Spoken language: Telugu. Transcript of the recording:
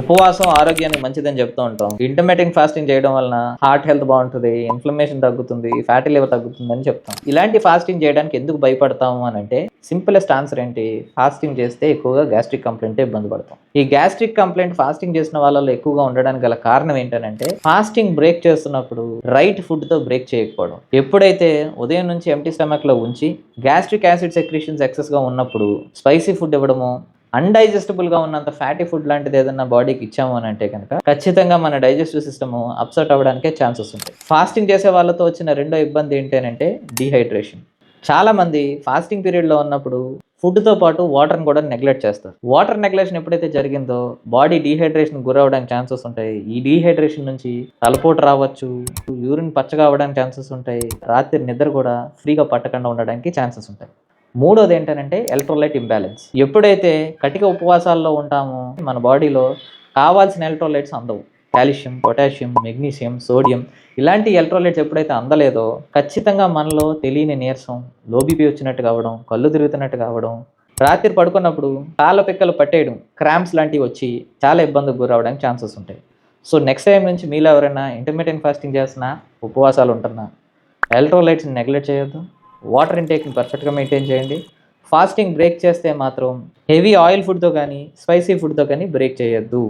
ఉపవాసం ఆరోగ్యానికి మంచిదని చెప్తూ ఉంటాం. ఇంటర్మిటెంట్ ఫాస్టింగ్ చేయడం వలన హార్ట్ హెల్త్ బాగుంటుంది, ఇన్ఫ్లమేషన్ తగ్గుతుంది, ఫ్యాటీ లివర్ తగ్గుతుంది అని చెప్తాం. ఇలాంటి ఫాస్టింగ్ చేయడానికి ఎందుకు భయపడతాము అని అంటే సింపులెస్ట్ ఆన్సర్ ఏంటి, ఫాస్టింగ్ చేస్తే ఎక్కువగా గ్యాస్ట్రిక్ కంప్లైంట్ ఇబ్బంది పడతాం. ఈ గ్యాస్ట్రిక్ కంప్లైంట్ ఫాస్టింగ్ చేసిన వాళ్ళలో ఎక్కువగా ఉండడానికి గల కారణం ఏంటంటే ఫాస్టింగ్ బ్రేక్ చేస్తున్నప్పుడు రైట్ ఫుడ్ తో బ్రేక్ చేయకపోవడం. ఎప్పుడైతే ఉదయం నుంచి ఎంటీ స్టమక్ లో ఉంచి గ్యాస్ట్రిక్ యాసిడ్ సెక్రీషన్స్ ఎక్సెస్ గా ఉన్నప్పుడు స్పైసీ ఫుడ్ ఇవ్వడము, అన్డైజెస్టబుల్గా ఉన్నంత ఫ్యాటీ ఫుడ్ లాంటిది ఏదన్నా బాడీకి ఇచ్చాము అని అంటే కనుక ఖచ్చితంగా మన డైజెస్టివ్ సిస్టమ్ అప్సెట్ అవ్వడానికే ఛాన్సెస్ ఉంటాయి. ఫాస్టింగ్ చేసే వాళ్ళతో వచ్చిన రెండో ఇబ్బంది ఏంటంటే డీహైడ్రేషన్. చాలామంది ఫాస్టింగ్ పీరియడ్లో ఉన్నప్పుడు ఫుడ్తో పాటు వాటర్ని కూడా నెగ్లెక్ట్ చేస్తారు. వాటర్ నెగ్లెక్షన్ ఎప్పుడైతే జరిగిందో బాడీ డీహైడ్రేషన్ గురవడానికి ఛాన్సెస్ ఉంటాయి. ఈ డీహైడ్రేషన్ నుంచి తలపోటు రావచ్చు, యూరిన్ పచ్చగా అవ్వడానికి ఛాన్సెస్ ఉంటాయి, రాత్రి నిద్ర కూడా ఫ్రీగా పట్టకుండా ఉండడానికి ఛాన్సెస్ ఉంటాయి. మూడోది ఏంటంటే ఎలక్ట్రోలైట్ ఇంబ్యాలెన్స్. ఎప్పుడైతే కటిక ఉపవాసాల్లో ఉంటామో మన బాడీలో కావాల్సిన ఎలక్ట్రోలైట్స్ అందవు. కాల్షియం, పొటాషియం, మెగ్నీషియం, సోడియం ఇలాంటి ఎలక్ట్రోలైట్స్ ఎప్పుడైతే అందలేదో ఖచ్చితంగా మనలో తెలియని నీరసం, లో బీపీ వచ్చినట్టు కావడం, కళ్ళు తిరుగుతున్నట్టు కావడం, రాత్రి పడుకున్నప్పుడు కాళ్ళ పిక్కలు పట్టేయడం, క్రాంప్స్ లాంటివి వచ్చి చాలా ఇబ్బందికి గురవడానికి ఛాన్సెస్ ఉంటాయి. సో నెక్స్ట్ టైం నుంచి మీలో ఎవరైనా ఇంటర్మీడియట్ ఫాస్టింగ్ చేస్తున్నా, ఉపవాసాలు ఉంటున్నా, ఎలక్ట్రోలైట్స్ని నెగ్లెక్ట్ చేయొద్దు. వాటర్ ఇంటేక్ని పర్ఫెక్ట్గా మెయింటైన్ చేయండి. ఫాస్టింగ్ బ్రేక్ చేస్తే మాత్రం హెవీ ఆయిల్ ఫుడ్తో కానీ స్పైసీ ఫుడ్తో కానీ బ్రేక్ చేయొద్దు.